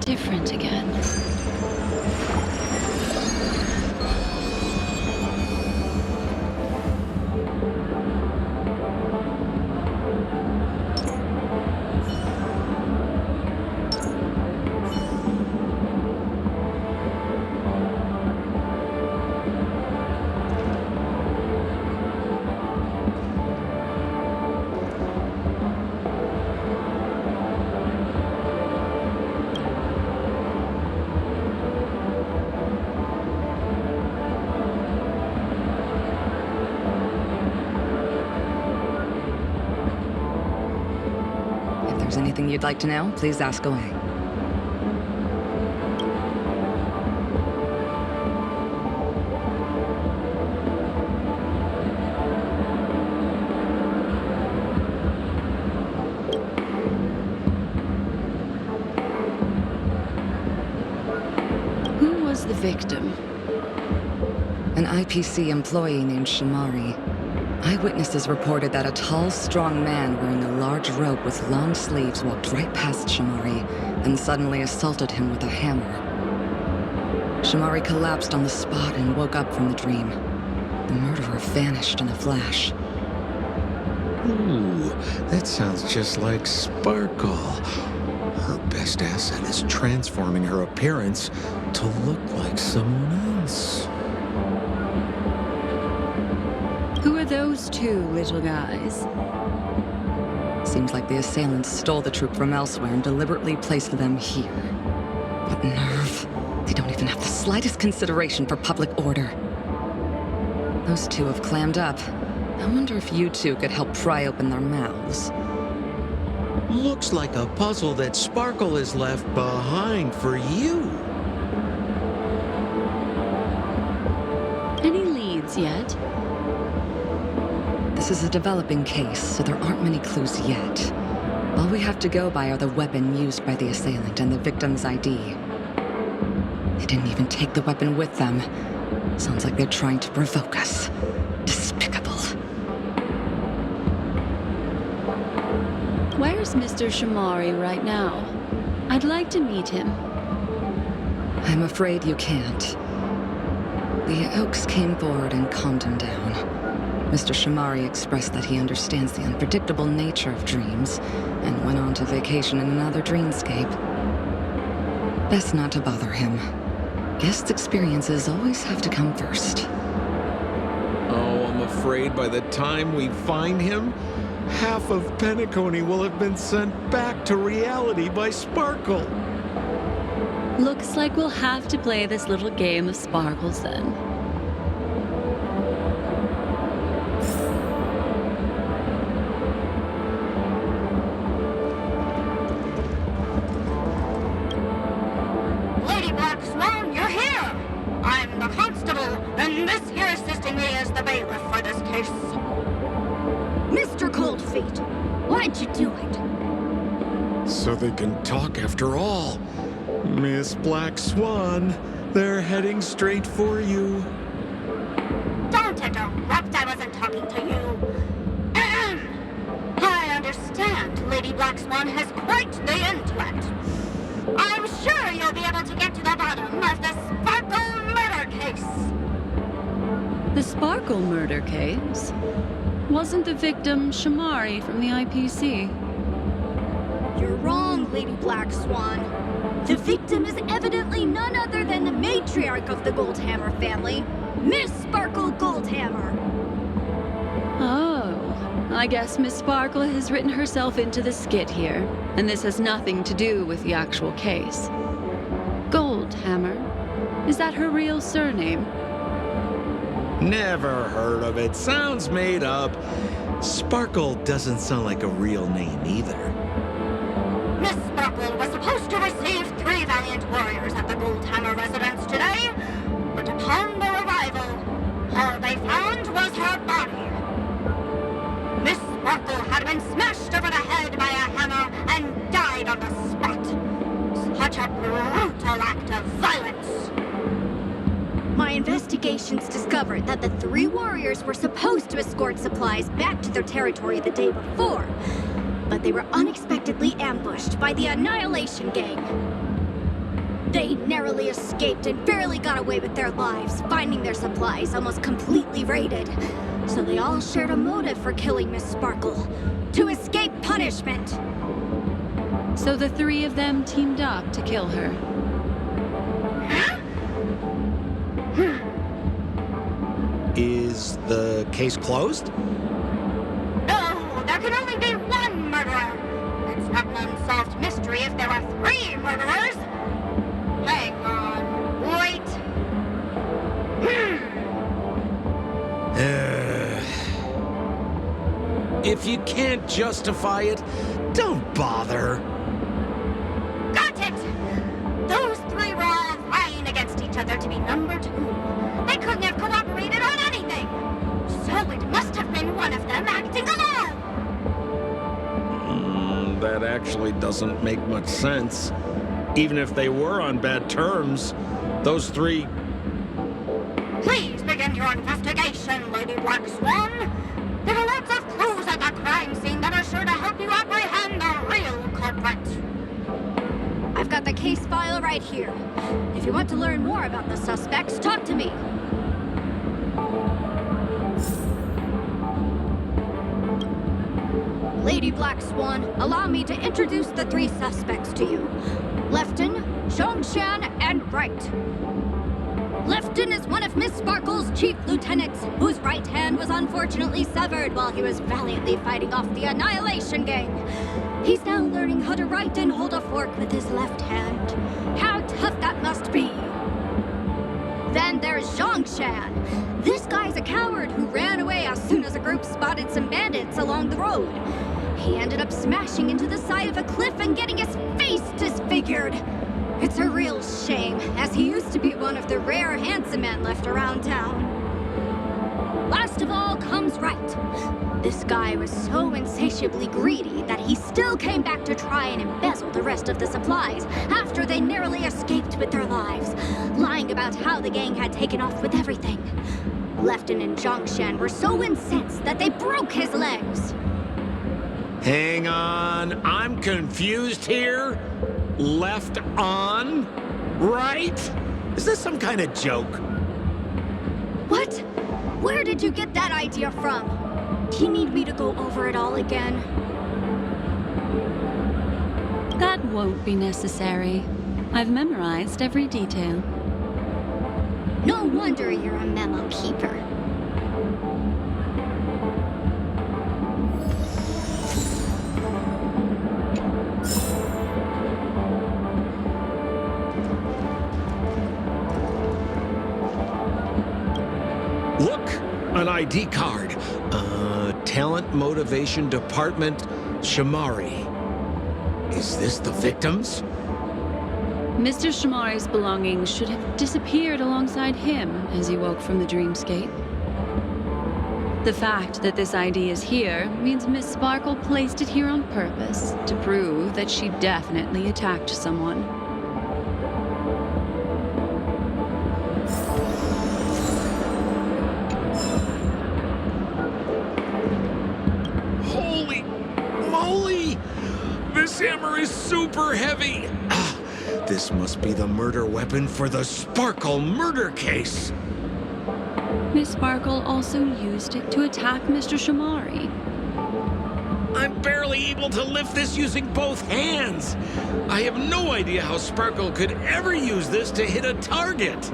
different again. If there's anything you'd like to know, please ask away. Who was the victim? An IPC employee named Shamari. Eyewitnesses reported that a tall, strong man wearing a large robe with long sleeves walked right past Shamari and suddenly assaulted him with a hammer. Shamari collapsed on the spot and woke up from the dream. The murderer vanished in a flash. Ooh, that sounds just like Sparkle. Her best asset is transforming her appearance to look like someone else. Who are those two little guys? Seems like the assailants stole the troop from elsewhere and deliberately placed them here. What nerve. They don't even have the slightest consideration for public order. Those two have clammed up. I wonder if you two could help pry open their mouths. Looks like a puzzle that Sparkle has left behind for you. Any leads yet? This is a developing case, so there aren't many clues yet. All we have to go by are the weapon used by the assailant and the victim's ID. They didn't even take the weapon with them. Sounds like they're trying to provoke us. Despicable. Where's Mr. Shamari right now? I'd like to meet him. I'm afraid you can't. The Oaks came forward and calmed him down. Mr. Shamari expressed that he understands the unpredictable nature of dreams and went on to vacation in another dreamscape. Best not to bother him. Guests' experiences always have to come first. Oh, I'm afraid by the time we find him, half of Penacony will have been sent back to reality by Sparkle. Looks like we'll have to play this little game of sparkles then. Lady Black Swan, you're here! I'm the constable, and this here assisting me is the bailiff for this case. Mr. Cold Feet, why'd you do it? So they can talk after all. Miss Black Swan, they're heading straight for you. Don't interrupt, I wasn't talking to you. I understand Lady Black Swan has quite the intellect. I'm sure you'll be able to get to the bottom of the Sparkle murder case. The Sparkle murder case? Wasn't the victim Shamari from the IPC? You're wrong, Lady Black Swan. The victim is evidently none other than the matriarch of the Goldhammer family, Miss Sparkle Goldhammer. Oh, I guess Miss Sparkle has written herself into the skit here, and this has nothing to do with the actual case. Goldhammer? Is that her real surname? Never heard of it. Sounds made up. Sparkle doesn't sound like a real name either. Miss Sparkle was supposed to receive 3 valiant warriors at the Goldhammer residence today, but upon their arrival, all they found was her body. Miss Sparkle had been smashed over the head by a hammer and died on the spot. Such a brutal act of violence. My investigations discovered that the 3 warriors were supposed to escort supplies back to their territory the day before, but they were unexpectedly ambushed by the Annihilation Gang. They narrowly escaped and barely got away with their lives, finding their supplies almost completely raided. So they all shared a motive for killing Miss Sparkle, to escape punishment. So the three of them teamed up to kill her. Is the case closed? No, there can only be one murderer. It's not an unsolved mystery if there are 3 murderers. Hang on, wait. If you can't justify it, don't bother. Got it! Those 3 were all vying against each other to be number 2. They couldn't have cooperated on anything. So it must have been one of them acting alone. That actually doesn't make much sense. Even if they were on bad terms, those 3... Please begin your investigation, Lady Black Swan. There are lots of clues at the crime scene that are sure to help you apprehend the real culprit. I've got the case file right here. If you want to learn more about the suspects, talk to me. Lady Black Swan, allow me to introduce the 3 suspects to you. Lefton, Zhongshan, and Wright. Lefton is one of Miss Sparkle's chief lieutenants, whose right hand was unfortunately severed while he was valiantly fighting off the Annihilation Gang. He's now learning how to write and hold a fork with his left hand. How tough that must be! Then there's Zhongshan. This guy's a coward who ran away as soon as a group spotted some bandits along the road. He ended up smashing into the side of a cliff and getting his face disfigured. It's a real shame, as he used to be one of the rare handsome men left around town. Last of all comes Wright. This guy was so insatiably greedy that he still came back to try and embezzle the rest of the supplies after they narrowly escaped with their lives, lying about how the gang had taken off with everything. Lefton and Zhongshan were so incensed that they broke his legs. Hang on, I'm confused here. Left on? Right? Is this some kind of joke? What? Where did you get that idea from? Do you need me to go over it all again? That won't be necessary. I've memorized every detail. No wonder you're a memo keeper. Look, an ID card. Talent Motivation Department, Shamari. Is this the victims? Mr. Shamari's belongings should have disappeared alongside him as he woke from the dreamscape. The fact that this ID is here means Miss Sparkle placed it here on purpose to prove that she definitely attacked someone. Holy moly! This hammer is super heavy! This must be the murder weapon for the Sparkle murder case! Miss Sparkle also used it to attack Mr. Shamari. I'm barely able to lift this using both hands! I have no idea how Sparkle could ever use this to hit a target!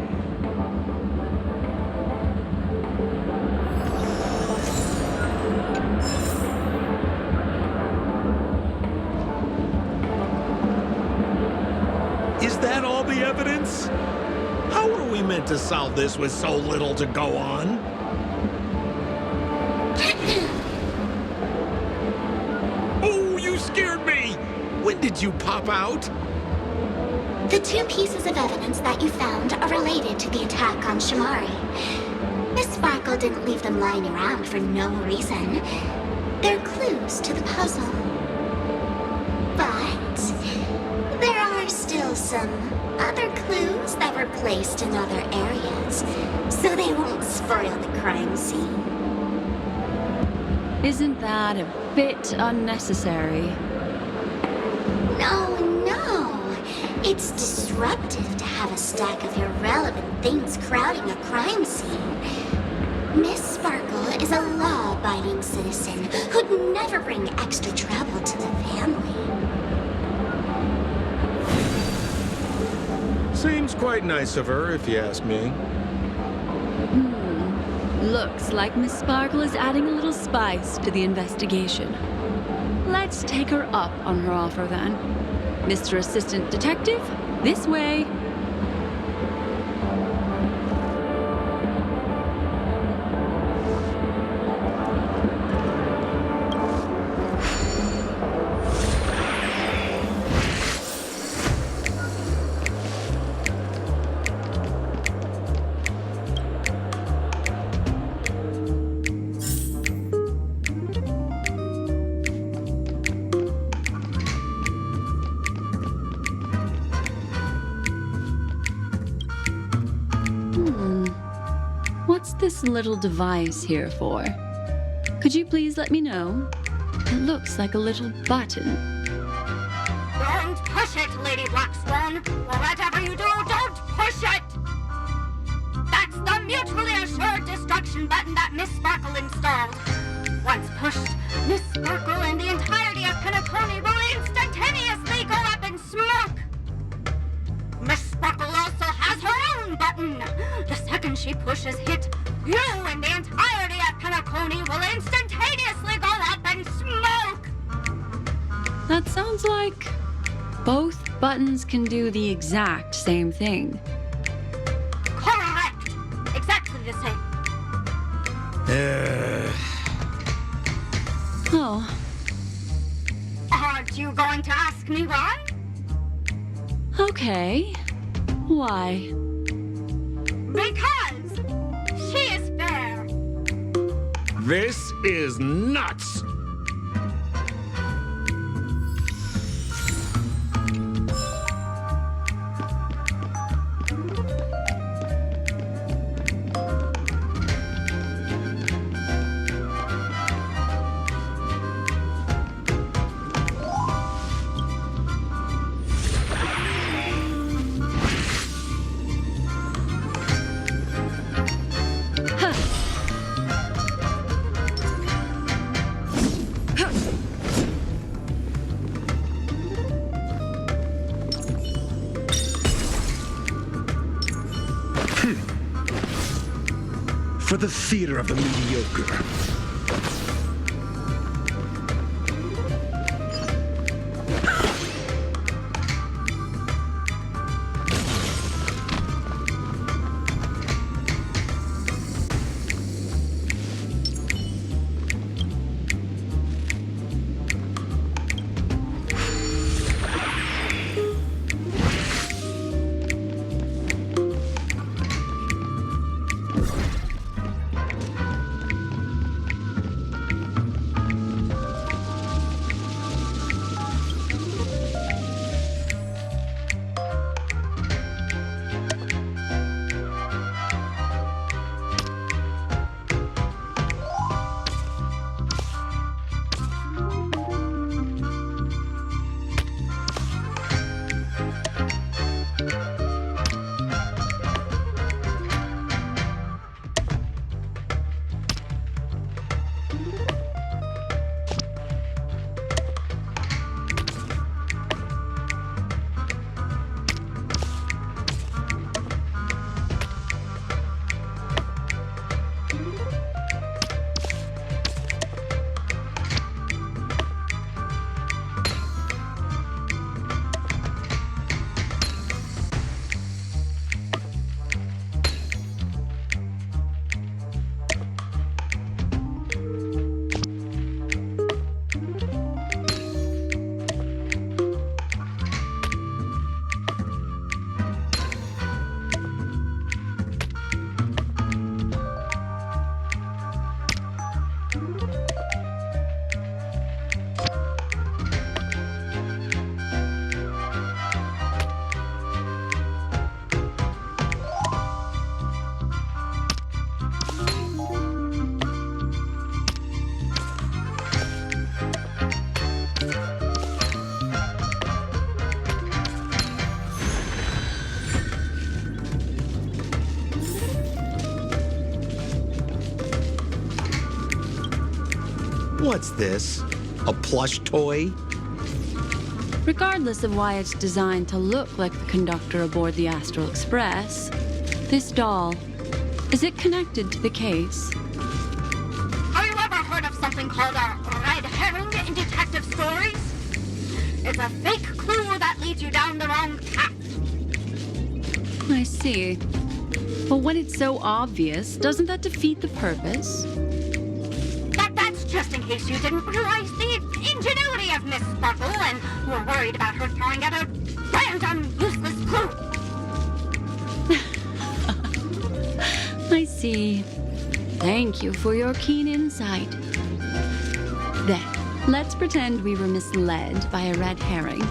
Is that all the evidence? How are we meant to solve this with so little to go on? Oh, you scared me! When did you pop out? The 2 pieces of evidence that you found are related to the attack on Shamari. Miss Sparkle didn't leave them lying around for no reason. They're clues to the puzzle. But there are still some other clues that were placed in other areas, so they won't spoil the crime scene. Isn't that a bit unnecessary? No, no. It's disruptive to have a stack of irrelevant things crowding a crime scene. Miss Sparkle is a law-abiding citizen who'd never bring extra trouble to the family. Seems quite nice of her, if you ask me. Looks like Miss Sparkle is adding a little spice to the investigation. Let's take her up on her offer then. Mr. Assistant Detective, this way. What's this little device here for? Could you please let me know? It looks like a little button. Don't push it, Lady Blackswan. Whatever you do, don't push it! That's the mutually assured destruction button that Miss Sparkle installed. Once pushed, Miss Sparkle and the entirety of Penacony will instantaneously go up in smoke! Miss Sparkle also has her own button. The second she pushes hit, you and the entirety of Penacony will instantaneously go up in smoke! That sounds like both buttons can do the exact same thing. Correct! Exactly the same. Oh, Aren't you going to ask me why? okay. Why? Because she is fair. This is nuts! For the theater of the mediocre. What's this? A plush toy? Regardless of why it's designed to look like the conductor aboard the Astral Express, this doll, is it connected to the case? Have you ever heard of something called a red herring in detective stories? It's a fake clue that leads you down the wrong path. I see. But when it's so obvious, doesn't that defeat the purpose? That's just in case you didn't realize the ingenuity of Miss Sparkle and were worried about her throwing out a random, useless clue. I see. Thank you for your keen insight. Then, let's pretend we were misled by a red herring.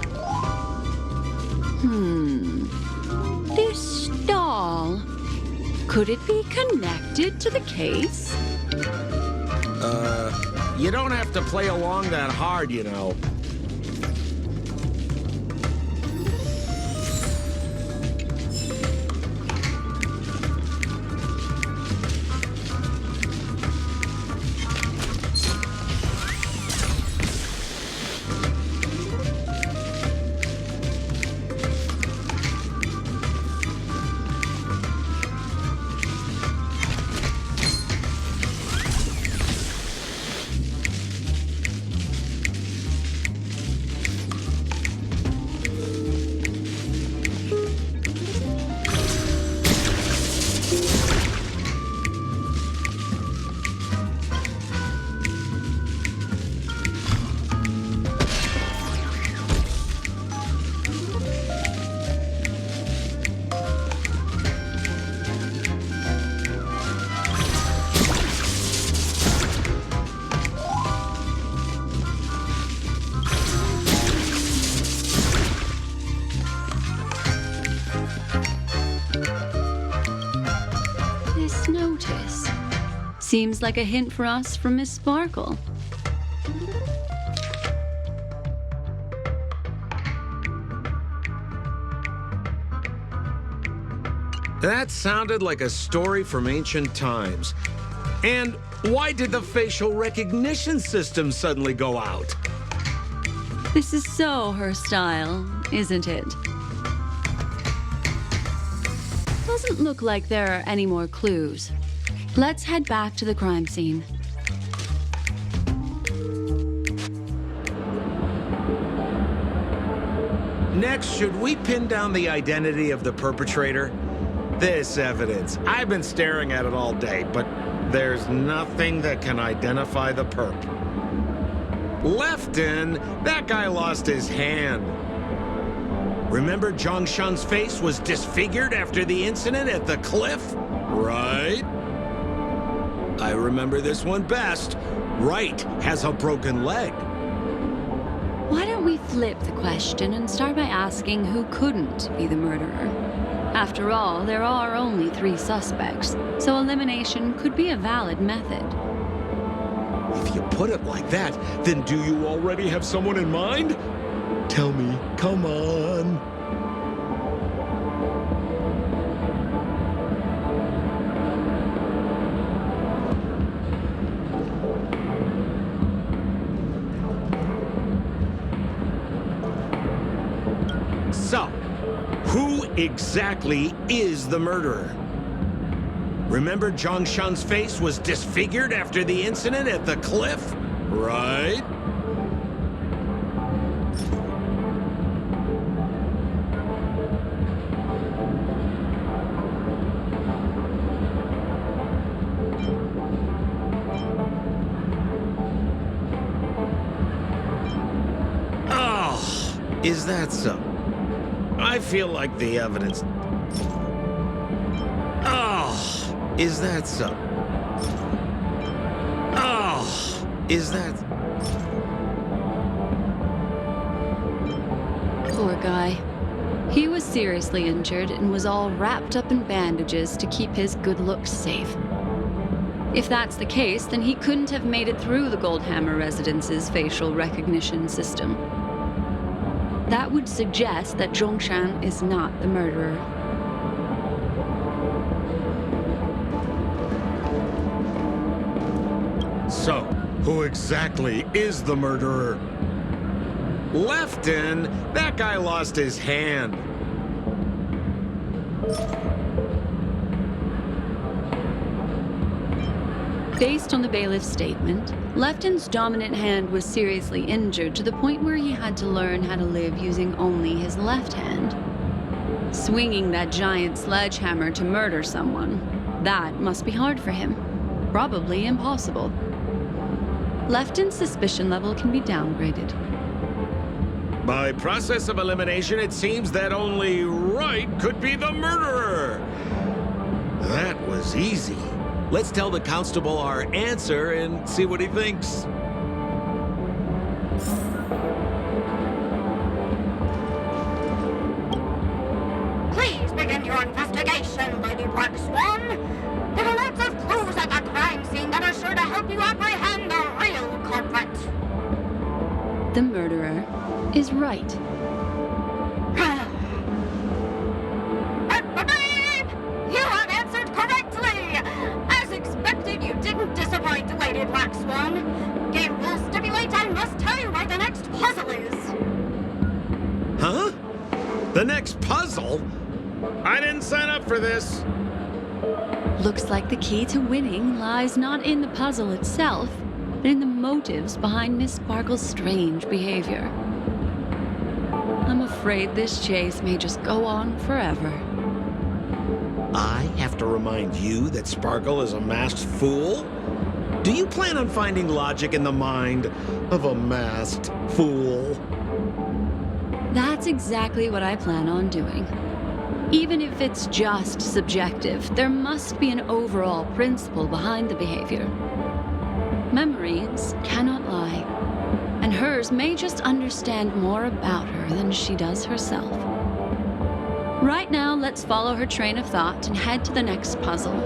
This doll, could it be connected to the case? You don't have to play along that hard, you know. This notice seems like a hint for us from Miss Sparkle. That sounded like a story from ancient times. And why did the facial recognition system suddenly go out? This is so her style, isn't it? Doesn't look like there are any more clues. Let's head back to the crime scene. Next, should we pin down the identity of the perpetrator? This evidence, I've been staring at it all day, but there's nothing that can identify the perp. Lefton, that guy lost his hand. Remember Zhongshan's face was disfigured after the incident at the cliff? Right? I remember this one best. Right has a broken leg. Why don't we flip the question and start by asking who couldn't be the murderer? After all, there are only 3 suspects, so elimination could be a valid method. If you put it like that, then do you already have someone in mind? Tell me, come on. So, who exactly is the murderer? Remember Zhongshan's face was disfigured after the incident at the cliff? Right? Oh, is that so? I feel like the evidence... Oh, is that so? Oh, is that... Poor guy. He was seriously injured and was all wrapped up in bandages to keep his good looks safe. If that's the case, then he couldn't have made it through the Goldhammer residence's facial recognition system. That would suggest that Zhongshan is not the murderer. So, Who exactly is the murderer? Lefton? That guy lost his hand. Based on the bailiff's statement, Lefton's dominant hand was seriously injured to the point where he had to learn how to live using only his left hand. Swinging that giant sledgehammer to murder someone, that must be hard for him. Probably impossible. Lefton's suspicion level can be downgraded. By process of elimination, it seems that only Wright could be the murderer. That was easy. Let's tell the constable our answer and see what he thinks. Please begin your investigation, Lady Black Swan. There are lots of clues at the crime scene that are sure to help you apprehend the real culprit. The murderer is Wright. You have answered correctly! As expected, you didn't disappoint, Lady Black Swan. Game rules stipulate I must tell you where the next puzzle is. Huh? The next puzzle? I didn't sign up for this. Looks like the key to winning lies not in the puzzle itself, but in the motives behind Miss Sparkle's strange behavior. I'm afraid this chase may just go on forever. I have to remind you that Sparkle is a masked fool? Do you plan on finding logic in the mind of a masked fool? That's exactly what I plan on doing. Even if it's just subjective, there must be an overall principle behind the behavior. Memories cannot lie, and hers may just understand more about her than she does herself. Right now, let's follow her train of thought and head to the next puzzle.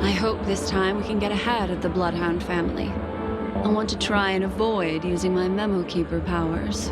I hope this time we can get ahead of the Bloodhound family. I want to try and avoid using my Memo Keeper powers.